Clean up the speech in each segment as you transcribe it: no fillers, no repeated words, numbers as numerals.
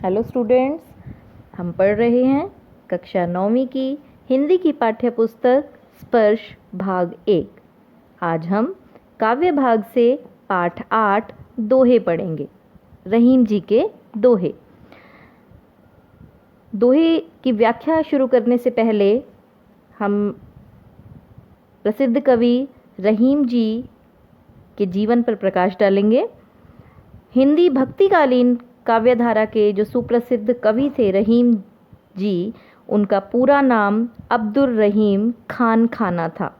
Hello students, हम पढ़ रहे हैं कक्षा 9वीं की हिंदी की पाठ्य पुस्तक स्पर्श भाग 1। आज हम काव्य भाग से पाठ 8 दोहे पढ़ेंगे। रहीम जी के दोहे। दोहे की व्याख्या शुरू करने से पहले हम प्रसिद्ध कवि रहीम जी के जीवन पर प्रकाश डालेंगे। हिंदी भक्तिकालीन काव्यधारा के जो सुप्रसिद्ध कवि थे रहीम जी, उनका पूरा नाम अब्दुल रहीम खान खाना था।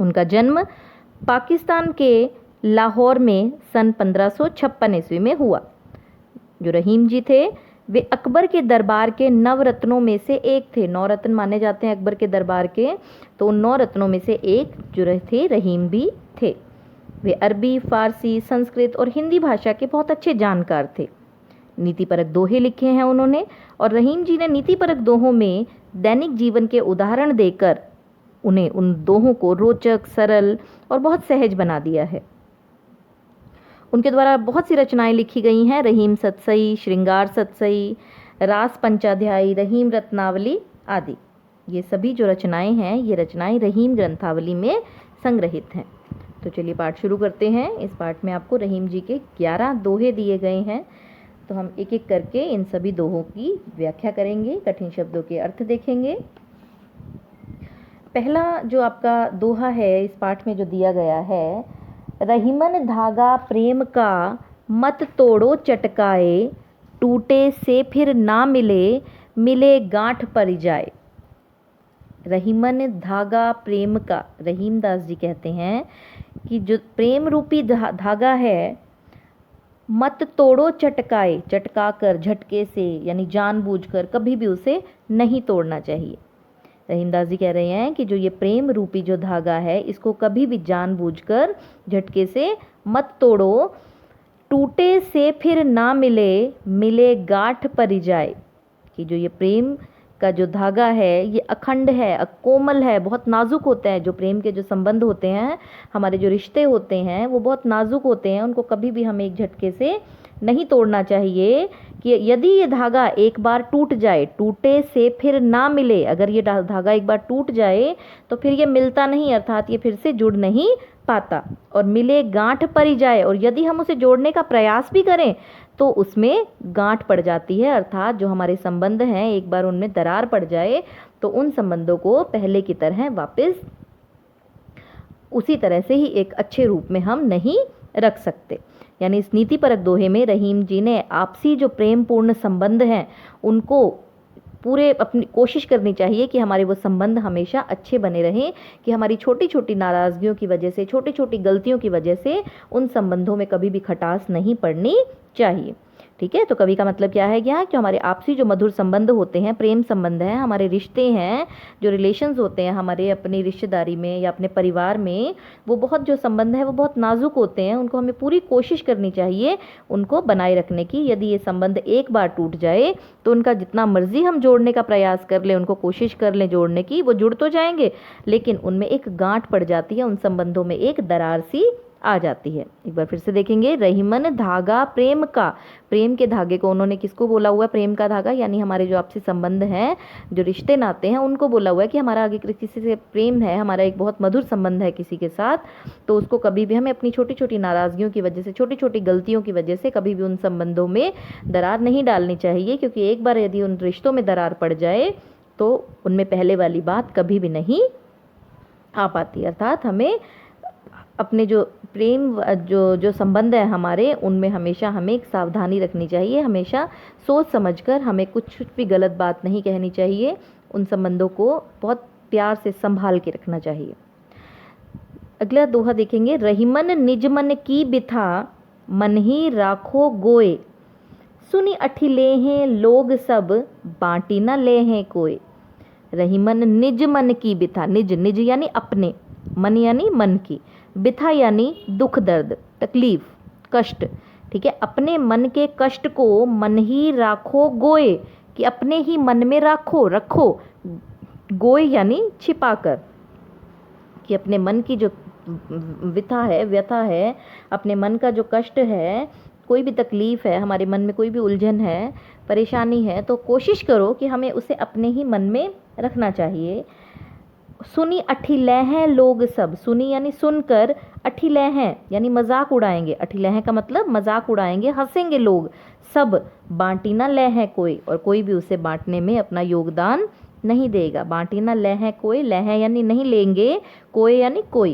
उनका जन्म पाकिस्तान के लाहौर में सन 1556 ईस्वी में हुआ। जो रहीम जी थे वे अकबर के दरबार के नवरत्नों में से एक थे। 9 रत्न माने जाते हैं अकबर के दरबार के, तो उन 9 रत्नों में से एक जो थे रहीम भी थे। वे अरबी, फारसी, संस्कृत और हिंदी भाषा के बहुत अच्छे जानकार थे। नीतिपरक दोहे लिखे हैं उन्होंने, और रहीम जी ने नीतिपरक दोहों में दैनिक जीवन के उदाहरण देकर उन्हें उन दोहों को रोचक, सरल और बहुत सहज बना दिया है। उनके द्वारा बहुत सी रचनाएं लिखी गई हैं। रहीम सतसई, श्रृंगार सतसई, रास पंचाध्यायी, रहीम रत्नावली आदि। ये सभी जो रचनाएं हैं, ये रचनाएं रहीम ग्रंथावली में संग्रहित हैं। तो चलिए पाठ शुरू करते हैं। इस पाठ में आपको रहीम जी के 11 दोहे दिए गए हैं, तो हम एक एक करके इन सभी दोहों की व्याख्या करेंगे, कठिन शब्दों के अर्थ देखेंगे। पहला जो आपका दोहा है इस पाठ में जो दिया गया है, रहीमन धागा प्रेम का मत तोड़ो चटकाए, टूटे से फिर ना मिले, मिले गांठ पर जाए। रहीमन धागा प्रेम का, रहीम दास जी कहते हैं कि जो प्रेम रूपी धागा है, मत तोड़ो चटकाए, चटका कर, झटके से, यानी जानबूझकर कभी भी उसे नहीं तोड़ना चाहिए। रहीमदास जी कह रहे हैं कि जो ये प्रेम रूपी जो धागा है, इसको कभी भी जानबूझकर झटके से मत तोड़ो। टूटे से फिर ना मिले, मिले गांठ पर जाए। कि जो ये प्रेम का जो धागा है ये अखंड है, कोमल है, बहुत नाजुक होता है। जो प्रेम के जो संबंध होते हैं, हमारे जो रिश्ते होते हैं, वो बहुत नाजुक होते हैं। उनको कभी भी हमें एक झटके से नहीं तोड़ना चाहिए। कि यदि ये धागा एक बार टूट जाए, टूटे से फिर ना मिले, अगर ये धागा एक बार टूट जाए तो फिर ये मिलता नहीं, अर्थात ये फिर से जुड़ नहीं पाता। और मिले गांठ पर ही जाए, और यदि हम उसे जोड़ने का प्रयास भी करें तो उसमें गांठ पड़ जाती है, अर्थात जो हमारे संबंध हैं एक बार उनमें दरार पड़ जाए तो उन संबंधों को पहले की तरह वापस उसी तरह से ही एक अच्छे रूप में हम नहीं रख सकते। यानी इस नीतिपरक दोहे में रहीम जी ने आपसी जो प्रेम पूर्ण संबंध हैं उनको पूरे अपनी कोशिश करनी चाहिए कि हमारे वो संबंध हमेशा अच्छे बने रहें, कि हमारी छोटी छोटी नाराज़गियों की वजह से, छोटी छोटी गलतियों की वजह से उन संबंधों में कभी भी खटास नहीं पड़नी चाहिए। ठीक है, तो कवि का मतलब क्या है, कि हमारे आपसी जो मधुर संबंध होते हैं, प्रेम संबंध हैं, हमारे रिश्ते हैं, जो रिलेशंस होते हैं हमारे अपनी रिश्तेदारी में या अपने परिवार में, वो बहुत जो संबंध है वो बहुत नाजुक होते हैं। उनको हमें पूरी कोशिश करनी चाहिए उनको बनाए रखने की। यदि ये संबंध एक बार टूट जाए तो उनका जितना मर्जी हम जोड़ने का प्रयास कर लें, उनको कोशिश कर लें जोड़ने की, वो जुड़ तो जाएंगे लेकिन उनमें एक गांठ पड़ जाती है, उन संबंधों में एक दरार सी आ जाती है। एक बार फिर से देखेंगे, रहीमन धागा प्रेम का, प्रेम के धागे को उन्होंने किसको बोला हुआ है? प्रेम का धागा, यानी हमारे जो आपसी संबंध हैं, जो रिश्ते नाते हैं, उनको बोला हुआ है कि हमारा आगे किसी से प्रेम है, हमारा एक बहुत मधुर संबंध है किसी के साथ, तो उसको कभी भी हमें अपनी छोटी छोटी नाराज़गियों की वजह से, छोटी छोटी गलतियों की वजह से कभी भी उन संबंधों में दरार नहीं डालनी चाहिए। क्योंकि एक बार यदि उन रिश्तों में दरार पड़ जाए तो उनमें पहले वाली बात कभी भी नहीं आ पाती। अर्थात हमें अपने जो प्रेम जो संबंध है हमारे, उनमें हमेशा हमें एक सावधानी रखनी चाहिए। हमेशा सोच समझकर हमें कुछ भी गलत बात नहीं कहनी चाहिए। उन संबंधों को बहुत प्यार से संभाल के रखना चाहिए। अगला दोहा देखेंगे, रहीमन निज मन की बिथा, मन ही राखो गोए, सुनी अठी ले हैं लोग सब, बांटी न ले हैं कोई। रहीमन निज मन की बिथा, निज निज यानी अपने, मन यानी मन की, बिथा यानी दुख दर्द तकलीफ कष्ट। ठीक है, अपने मन के कष्ट को मन ही राखो गोए, कि अपने ही मन में रखो। गोए यानी छिपा कर, कि अपने मन की जो व्यथा है, अपने मन का जो कष्ट है कोई भी तकलीफ़ है, हमारे मन में कोई भी उलझन है, परेशानी है, तो कोशिश करो कि हमें उसे अपने ही मन में रखना चाहिए। सुनी अठिलह हैं लोग सब, सुनी यानी सुनकर, अठिलह हैं यानी मजाक उड़ाएंगे, अठिलह का मतलब मजाक उड़ाएंगे, हंसेंगे लोग सब, बांटी ना लह है कोई, और कोई भी उसे बांटने में अपना योगदान नहीं देगा। बांटी ना लह है कोई, लह यानी नहीं लेंगे, कोई यानी कोई,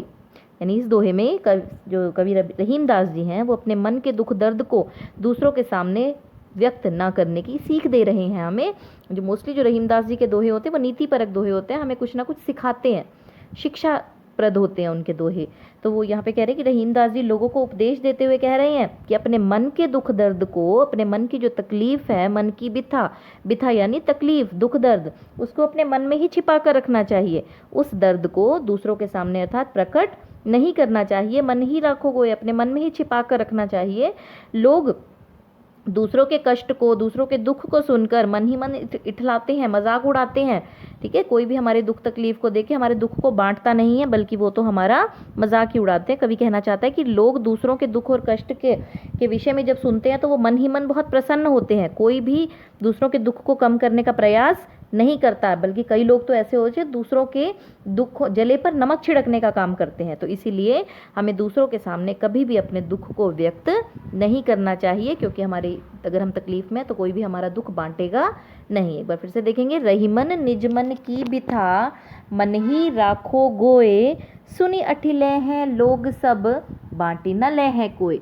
यानी इस दोहे में जो कवि रहीम दास जी हैं वो अपने मन के दुख दर्द को दूसरों के सामने व्यक्त ना करने की सीख दे रहे हैं हमें। जो मोस्टली जो रहीमदास जी के दोहे होते हैं वो नीतिपरक दोहे होते हैं, हमें कुछ ना कुछ सिखाते हैं, शिक्षा प्रद होते हैं उनके दोहे। तो वो यहाँ पे कह रहे हैं कि रहीमदास जी लोगों को उपदेश देते हुए कह रहे हैं कि अपने मन के दुख दर्द को, अपने मन की जो तकलीफ है, मन की बिथा, बिथा यानी तकलीफ, दुख दर्द, उसको अपने मन में ही छिपा कर रखना चाहिए। उस दर्द को दूसरों के सामने अर्थात प्रकट नहीं करना चाहिए, मन ही रखोगे, अपने मन में ही छिपा कर रखना चाहिए। लोग दूसरों के कष्ट को, दूसरों के दुख को सुनकर मन ही मन इठलाते हैं, मजाक उड़ाते हैं। ठीक है, कोई भी हमारे दुख तकलीफ को देखे हमारे दुख को बांटता नहीं है, बल्कि वो तो हमारा मजाक ही उड़ाते हैं। कवि कहना चाहता है कि लोग दूसरों के दुख और कष्ट के विषय में जब सुनते हैं तो वो मन ही मन बहुत प्रसन्न होते हैं। कोई भी दूसरों के दुख को कम करने का प्रयास नहीं करता, बल्कि कई लोग तो ऐसे होते हैं दूसरों के दुख जले पर नमक छिड़कने का काम करते हैं। तो इसीलिए हमें दूसरों के सामने कभी भी अपने दुख को व्यक्त नहीं करना चाहिए, क्योंकि हमारी अगर हम तकलीफ में तो कोई भी हमारा दुख बांटेगा नहीं। एक बार फिर से देखेंगे, रहीमन निज मन की बिथा, मन ही राखो गोए, सुनी अठिले हैं लोग सब, बांटी न ले है कोई।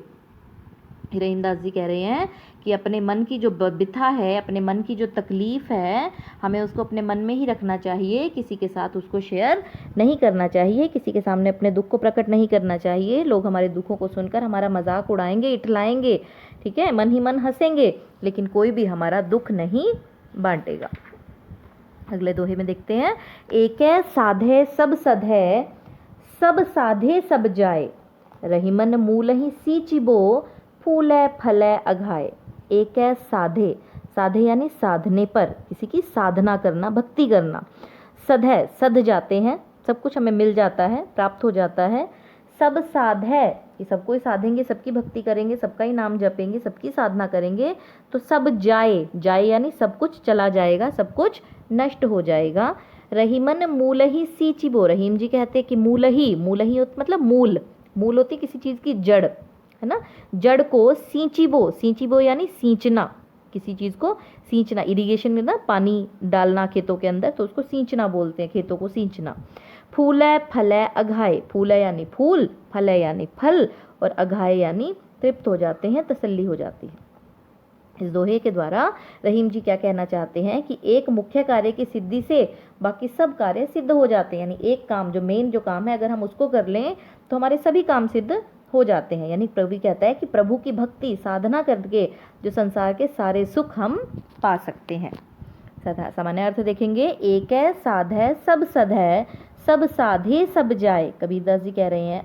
रहीमदास जी कह रहे हैं कि अपने मन की जो बिथा है, अपने मन की जो तकलीफ़ है, हमें उसको अपने मन में ही रखना चाहिए, किसी के साथ उसको शेयर नहीं करना चाहिए, किसी के सामने अपने दुख को प्रकट नहीं करना चाहिए। लोग हमारे दुखों को सुनकर हमारा मजाक उड़ाएंगे, इठलाएंगे, ठीक है, मन ही मन हंसेंगे, लेकिन कोई भी हमारा दुख नहीं बांटेगा। अगले दोहे में देखते हैं, एक साधे सब सधे, सब साधे सब जाए, रहीमन मूल ही सींचिबो, फूले फले अघाए। एक है साधे, साधे यानी साधने पर, किसी की साधना करना, भक्ति करना। सध है, सध जाते हैं, सब कुछ हमें मिल जाता है, प्राप्त हो जाता है। सब साध है, ये सबको ही साधेंगे, सबकी भक्ति करेंगे, सबका ही नाम जपेंगे, सबकी साधना करेंगे तो सब जाए, जाए यानी सब कुछ चला जाएगा, सब कुछ नष्ट हो जाएगा। रहीमन मूल ही सींचिबो, रहीम जी कहते हैं कि मूल ही मतलब मूल, मूल होती किसी चीज़ की जड़, है ना, जड़ को सींचिबो, सींचिबो यानी सींचना, किसी चीज़ को सींचना, इरिगेशन में ना पानी डालना खेतों के अंदर, तो उसको सींचना बोलते हैं, खेतों को सींचना। फूले फले अघाए, फूले यानी फूल, फले यानी फल, और अघाए यानी तृप्त हो जाते हैं, तसल्ली हो जाती है। इस दोहे के द्वारा रहीम जी क्या कहना चाहते हैं कि एक मुख्य कार्य की सिद्धि से बाकी सब कार्य सिद्ध हो जाते हैं, यानी एक काम जो मेन जो काम है अगर हम उसको कर लें तो हमारे सभी काम सिद्ध हो जाते हैं। यानी प्रभु कहता है कि प्रभु की भक्ति साधना करके जो संसार के सारे सुख हम पा सकते हैं। सामान्य अर्थ देखेंगे, एक है साध है सब सध है, सब साधे सब जाए। कबीरदास जी कह रहे हैं,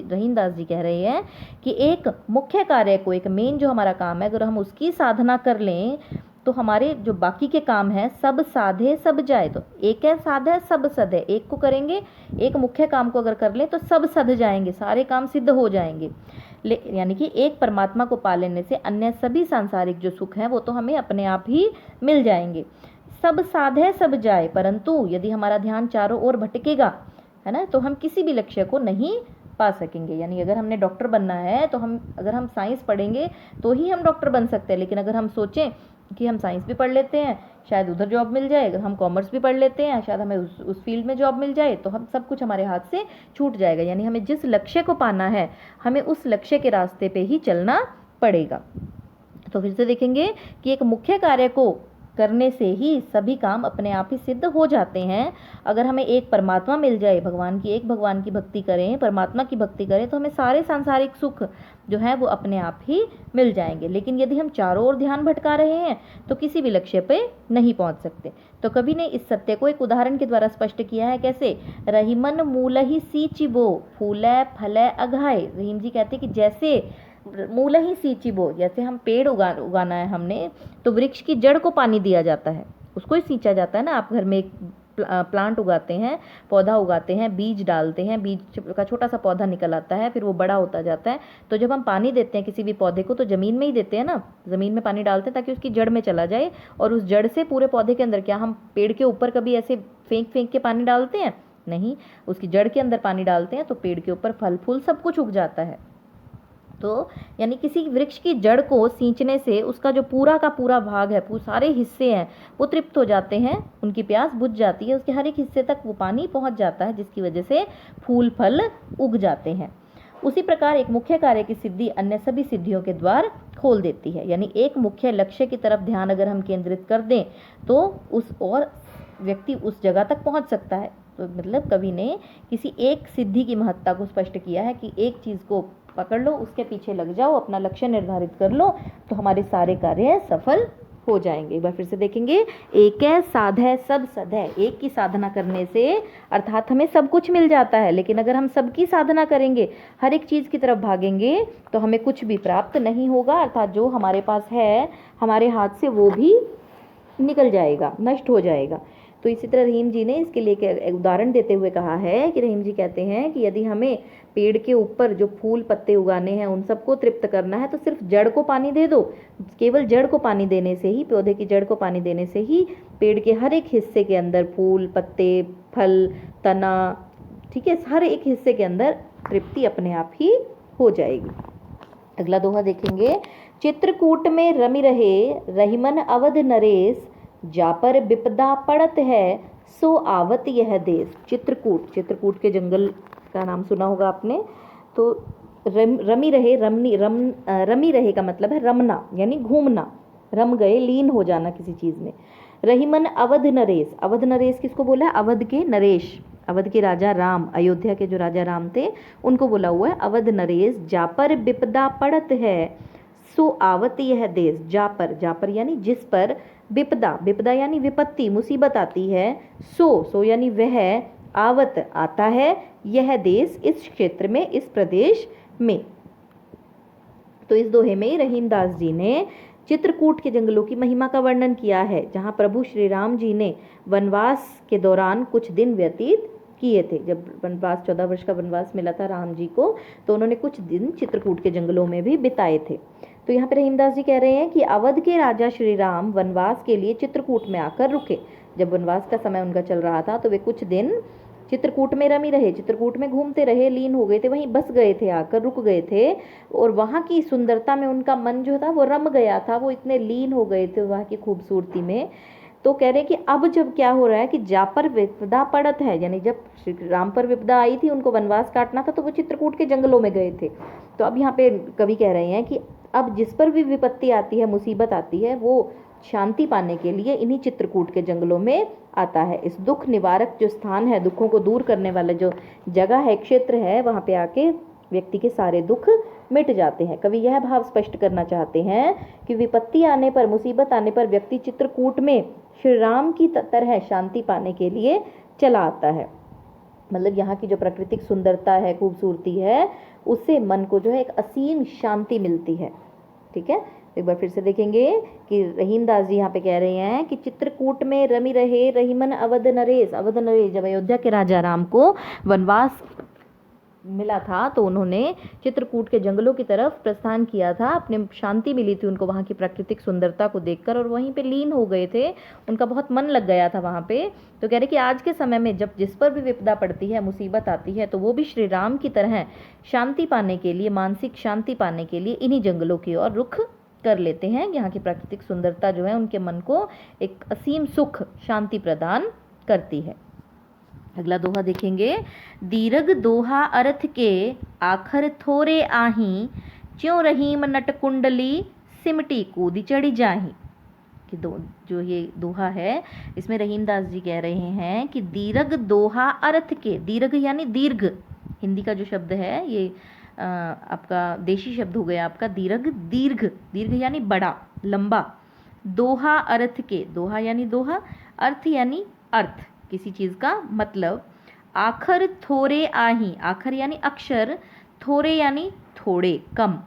रहीमदास जी कह रहे हैं कि एक मुख्य कार्य को, एक मेन जो हमारा काम है, अगर हम उसकी साधना कर लें तो हमारे जो बाकी के काम हैं सब साधे सब जाए। तो एक है साध है सब सध है, एक को करेंगे, एक मुख्य काम को अगर कर लें तो सब सध जाएंगे, सारे काम सिद्ध हो जाएंगे। यानी कि एक परमात्मा को पा लेने से अन्य सभी सांसारिक जो सुख हैं वो तो हमें अपने आप ही मिल जाएंगे। सब साधे सब जाए, परंतु यदि हमारा ध्यान चारों ओर भटकेगा, है ना, तो हम किसी भी लक्ष्य को नहीं पा सकेंगे। यानी अगर हमने डॉक्टर बनना है तो अगर हम साइंस पढ़ेंगे तो ही हम डॉक्टर बन सकते हैं, लेकिन अगर हम सोचें कि हम साइंस भी पढ़ लेते हैं शायद उधर जॉब मिल जाए, अगर हम कॉमर्स भी पढ़ लेते हैं शायद हमें उस फील्ड में जॉब मिल जाए, तो हम सब कुछ हमारे हाथ से छूट जाएगा। यानी हमें जिस लक्ष्य को पाना है हमें उस लक्ष्य के रास्ते पे ही चलना पड़ेगा। तो फिर से देखेंगे कि एक मुख्य कार्य को करने से ही सभी काम अपने आप ही सिद्ध हो जाते हैं। अगर हमें एक परमात्मा मिल जाए, भगवान की भक्ति करें, परमात्मा की भक्ति करें, तो हमें सारे सांसारिक सुख जो है वो अपने आप ही मिल जाएंगे। लेकिन यदि हम चारों ओर ध्यान भटका रहे हैं तो किसी भी लक्ष्य पे नहीं पहुंच सकते। तो कवि ने इस सत्य को एक उदाहरण के द्वारा स्पष्ट किया है, कैसे, रहीमन मूल ही सींचिबो, फूले फले अघाए। रहीम जी कहते हैं कि जैसे मूल ही सींचिबो, जैसे हम पेड़ उगाना है हमने, तो वृक्ष की जड़ को पानी दिया जाता है, उसको ही सींचा जाता है ना। आप घर में एक प्लांट उगाते हैं, पौधा उगाते हैं, बीज डालते हैं, बीज का छोटा सा पौधा निकल आता है, फिर वो बड़ा होता जाता है। तो जब हम पानी देते हैं किसी भी पौधे को तो ज़मीन में ही देते हैं ना, ज़मीन में पानी डालते हैं ताकि उसकी जड़ में चला जाए, और उस जड़ से पूरे पौधे के अंदर। क्या हम पेड़ के ऊपर कभी ऐसे फेंक फेंक के पानी डालते हैं? नहीं, उसकी जड़ के अंदर पानी डालते हैं तो पेड़ के ऊपर फल फूल सब कुछ उग जाता है। तो यानी किसी वृक्ष की जड़ को सींचने से उसका जो पूरा का पूरा भाग है, सारे हिस्से हैं, वो तृप्त हो जाते हैं, उनकी प्यास बुझ जाती है, उसके हर एक हिस्से तक वो पानी पहुंच जाता है, जिसकी वजह से फूल फल उग जाते हैं। उसी प्रकार एक मुख्य कार्य की सिद्धि अन्य सभी सिद्धियों के द्वार खोल देती है। यानी एक मुख्य लक्ष्य की तरफ ध्यान अगर हम केंद्रित कर दें तो उस और व्यक्ति उस जगह तक पहुंच सकता है। तो मतलब कवि ने किसी एक सिद्धि की महत्ता को स्पष्ट किया है कि एक चीज़ को पकड़ लो, उसके पीछे लग जाओ, अपना लक्ष्य निर्धारित कर लो, तो हमारे सारे कार्य सफल हो जाएंगे। एक बार फिर से देखेंगे, एक साधय सब सधय। एक की साधना करने से अर्थात हमें सब कुछ मिल जाता है, लेकिन अगर हम सबकी साधना करेंगे, हर एक चीज़ की तरफ भागेंगे, तो हमें कुछ भी प्राप्त नहीं होगा। अर्थात जो हमारे पास है हमारे हाथ से वो भी निकल जाएगा, नष्ट हो जाएगा। तो इसी तरह रहीम जी ने इसके लिए एक उदाहरण देते हुए कहा है कि रहीम जी कहते हैं कि यदि हमें पेड़ के ऊपर जो फूल पत्ते उगाने हैं उन सबको तृप्त करना है तो सिर्फ जड़ को पानी दे दो। केवल जड़ को पानी देने से ही, पौधे की जड़ को पानी देने से ही पेड़ के हर एक हिस्से के अंदर फूल पत्ते फल तना, ठीक है, हर एक हिस्से के अंदर तृप्ति अपने आप ही हो जाएगी। अगला दोहा देखेंगे, चित्रकूट में रमि रहे रहीमन अवध नरेश, जा पर विपदा पड़त है सो आवत यह देश। चित्रकूट, चित्रकूट के जंगल का नाम सुना होगा आपने। तो रमी रहे, रमी रहे का मतलब है रमना, यानी घूमना, रम गए, लीन हो जाना किसी चीज़ में। रहीमन अवध नरेश, अवध नरेश किसको बोला है? अवध के नरेश, अवध के राजा राम, अयोध्या के जो राजा राम थे उनको बोला हुआ है अवध नरेश। जा पर विपदा पड़त है सो आवत यह देश। जा पर यानी जिस पर, विपदा, विपदा यानी विपत्ति, मुसीबत आती है, सो यानी वह, आवत आता है, यह देश इस क्षेत्र में, इस प्रदेश में। तो इस दोहे में रहीमदास जी ने चित्रकूट के जंगलों की महिमा का वर्णन किया है, जहाँ प्रभु श्री राम जी ने वनवास के दौरान कुछ दिन व्यतीत किए थे। जब वनवास 14 वर्ष का वनवास मिला था राम जी को, तो उन्होंने कुछ दिन चित्रकूट के जंगलों में भी बिताए थे। तो यहाँ पे रहीमदास जी कह रहे हैं कि अवध के राजा श्री राम वनवास के लिए चित्रकूट में आकर रुके। जब वनवास का समय उनका चल रहा था तो वे कुछ दिन चित्रकूट में रमी रहे, चित्रकूट में घूमते रहे, लीन हो गए थे, वहीं बस गए थे, आकर रुक गए थे, और वहाँ की सुंदरता में उनका मन जो था वो रम गया था, वो इतने लीन हो गए थे वहाँ की खूबसूरती में। तो कह रहे हैं कि अब जब क्या हो रहा है कि जा पर विपदा पड़त है, यानी जब श्री राम पर विपदा आई थी, उनको वनवास काटना था, तो वो चित्रकूट के जंगलों में गए थे। तो अब यहाँ पे कवि कह रहे हैं कि अब जिस पर भी विपत्ति आती है, मुसीबत आती है, वो शांति पाने के लिए इन्हीं चित्रकूट के जंगलों में आता है। इस दुख निवारक जो स्थान है, दुखों को दूर करने वाला जो जगह है, क्षेत्र है, वहाँ पे आके व्यक्ति के सारे दुख मिट जाते हैं। कवि यह भाव स्पष्ट करना चाहते हैं कि विपत्ति आने पर, मुसीबत आने पर व्यक्ति चित्रकूट में श्री राम की तरह शांति पाने के लिए चला आता है। मतलब यहाँ की जो प्राकृतिक सुंदरता है, खूबसूरती है, उससे मन को जो है एक असीम शांति मिलती है। ठीक है, एक बार फिर से देखेंगे कि रहीमदास जी यहाँ पे कह रहे हैं कि चित्रकूट में रमी रहे रहीमन अवध नरेश। अवध नरेश, जब अयोध्या के राजा राम को वनवास मिला था तो उन्होंने चित्रकूट के जंगलों की तरफ प्रस्थान किया था, अपने शांति मिली थी उनको वहाँ की प्राकृतिक सुंदरता को देखकर, और वहीं पे लीन हो गए थे, उनका बहुत मन लग गया था वहाँ पे। तो कह रहे कि आज के समय में जब जिस पर भी विपदा पड़ती है, मुसीबत आती है, तो वो भी श्री राम की तरह शांति पाने के लिए, मानसिक शांति पाने के लिए इन्हीं जंगलों की ओर रुख कर लेते हैं। यहाँ की प्राकृतिक सुंदरता जो है उनके मन को एक असीम सुख, शांति प्रदान करती है। अगला दोहा देखेंगे, दीर्घ दोहा अर्थ के आखर थोरे आही, ज्यों रहीम नट कुंडली सिमटी कूदी चढ़ी जाही। कि जो ये दोहा है, इसमें रहीमदास जी कह रहे हैं कि दीर्घ दोहा अर्थ के, दीर्घ यानी दीर्घ, हिंदी का जो शब्द है ये आपका देशी शब्द हो गया आपका दीर्घ। दीर्घ, दीर्घ यानी बड़ा, लंबा। दोहा अर्थ के, दोहा यानी दोहा, अर्थ यानी अर्थ, किसी चीज़ का मतलब। आखर थोरे आही, आखर यानी अक्षर, थोरे यानी थोड़े, कम।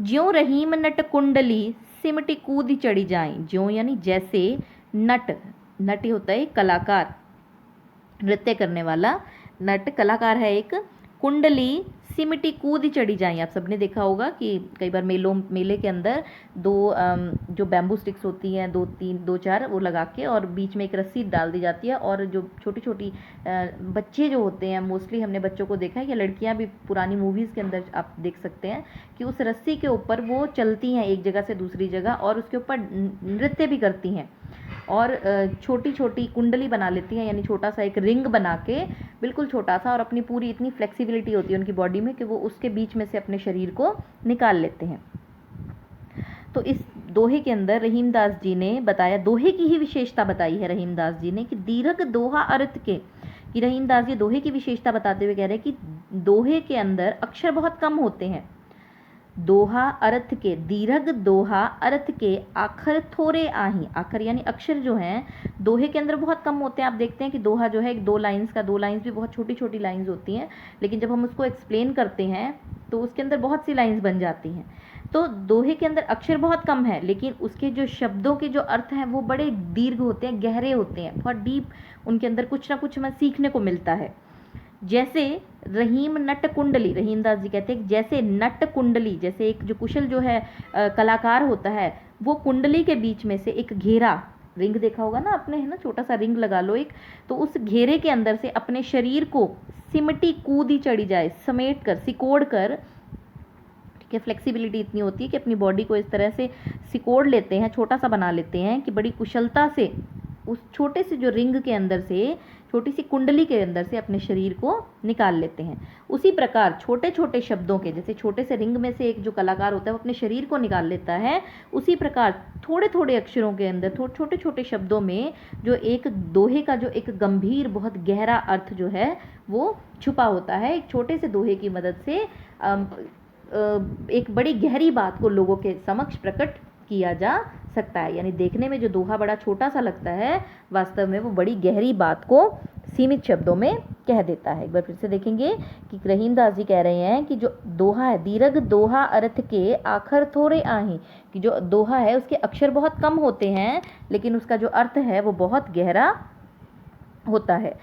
ज्यों रहीम नट कुंडली सिमटी कूदी चढ़ी जाए। ज्यों यानी जैसे, नट, नट होता है कलाकार, नृत्य करने वाला नट कलाकार है एक। कुंडली सिमटी कूद चढ़ी जाए, आप सबने देखा होगा कि कई बार मेले के अंदर दो जो बैम्बू स्टिक्स होती हैं, दो चार वो लगा के, और बीच में एक रस्सी डाल दी जाती है, और जो छोटी छोटी बच्चे जो होते हैं, मोस्टली हमने बच्चों को देखा है, या लड़कियां भी पुरानी मूवीज़ के अंदर आप देख सकते हैं कि उस रस्सी के ऊपर वो चलती हैं एक जगह से दूसरी जगह, और उसके ऊपर नृत्य भी करती हैं, और छोटी छोटी कुंडली बना लेती हैं, यानी छोटा सा एक रिंग बना के, बिल्कुल छोटा सा, और अपनी पूरी इतनी फ्लेक्सिबिलिटी होती है उनकी बॉडी में कि वो उसके बीच में से अपने शरीर को निकाल लेते हैं। तो इस दोहे के अंदर रहीमदास जी ने बताया, दोहे की ही विशेषता बताई है रहीमदास जी ने कि दीर्घ दोहा अर्थ के, कि रहीमदास जी दोहे की विशेषता बताते हुए कह रहे हैं कि दोहे के अंदर अक्षर बहुत कम होते हैं। दोहा अर्थ के, दीर्घ दोहा अर्थ के, आखर थोड़े आही, आखर यानी अक्षर जो हैं दोहे के अंदर बहुत कम होते हैं। आप देखते हैं कि दोहा जो है एक 2 लाइन्स का, 2 लाइन्स भी बहुत छोटी छोटी लाइन्स होती हैं, लेकिन जब हम उसको एक्सप्लेन करते हैं तो उसके अंदर बहुत सी लाइन्स बन जाती हैं। तो दोहे के अंदर अक्षर बहुत कम है, लेकिन उसके जो शब्दों के जो अर्थ हैं वो बड़े दीर्घ होते हैं, गहरे होते हैं, बहुत डीप उनके अंदर कुछ ना कुछ हमें सीखने को मिलता है। जैसे रहीम नट कुंडली, रहीमदास जी कहते हैं जैसे नट कुंडली, जैसे एक जो कुशल जो है कलाकार होता है, वो कुंडली के बीच में से एक घेरा, रिंग देखा होगा ना आपने, है ना, छोटा सा रिंग लगा लो एक, तो उस घेरे के अंदर से अपने शरीर को सिमटी कूदी चढ़ी जाए, समेट कर, सिकोड़ कर, ठीक है, फ्लेक्सिबिलिटी इतनी होती है कि अपनी बॉडी को इस तरह से सिकोड़ लेते हैं, छोटा सा बना लेते हैं कि बड़ी कुशलता से उस छोटे से जो रिंग के अंदर से, छोटी सी कुंडली के अंदर से अपने शरीर को निकाल लेते हैं। उसी प्रकार छोटे छोटे शब्दों के, जैसे छोटे से रिंग में से एक जो कलाकार होता है वो अपने शरीर को निकाल लेता है, उसी प्रकार थोड़े थोड़े अक्षरों के अंदर, छोटे छोटे शब्दों में जो एक दोहे का जो एक गंभीर बहुत गहरा अर्थ जो है वो छुपा होता है। एक छोटे से दोहे की मदद से एक बड़ी गहरी बात को लोगों के समक्ष प्रकट किया जा सकता है। यानी देखने में जो दोहा बड़ा छोटा सा लगता है, वास्तव में वो बड़ी गहरी बात को सीमित शब्दों में कह देता है। एक बार फिर से देखेंगे कि रहीमदास जी कह रहे हैं कि जो दोहा है, दीर्घ दोहा अर्थ के, आखर थोड़े आही, कि जो दोहा है उसके अक्षर बहुत कम होते हैं, लेकिन उसका जो अर्थ है वो बहुत गहरा होता है।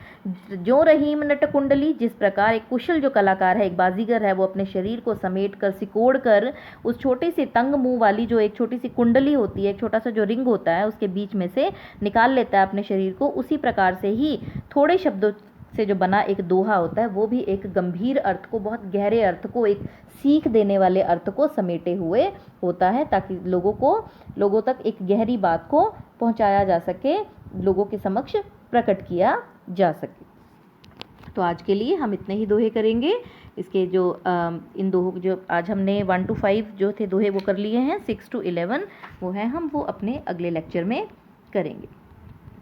जो रहीम नट कुंडली, जिस प्रकार एक कुशल जो कलाकार है, एक बाजीगर है, वो अपने शरीर को समेट कर, सिकोड़ कर, उस छोटे से तंग मुंह वाली जो एक छोटी सी कुंडली होती है, एक छोटा सा जो रिंग होता है, उसके बीच में से निकाल लेता है अपने शरीर को, उसी प्रकार से ही थोड़े शब्दों से जो बना एक दोहा होता है वो भी एक गंभीर अर्थ को, बहुत गहरे अर्थ को, एक सीख देने वाले अर्थ को समेटे हुए होता है, ताकि लोगों तक एक गहरी बात को पहुंचाया जा सके, लोगों के समक्ष प्रकट किया जा सके। तो आज के लिए हम इतने ही दोहे करेंगे। इसके जो इन दोहों जो आज हमने 1 to 5 जो थे दोहे वो कर लिए हैं, 6 to 11 वो है, हम वो अपने अगले लेक्चर में करेंगे।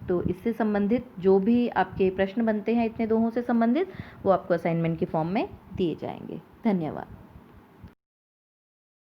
तो इससे संबंधित जो भी आपके प्रश्न बनते हैं इतने दोहों से संबंधित, वो आपको असाइनमेंट के फॉर्म में दिए जाएंगे। धन्यवाद।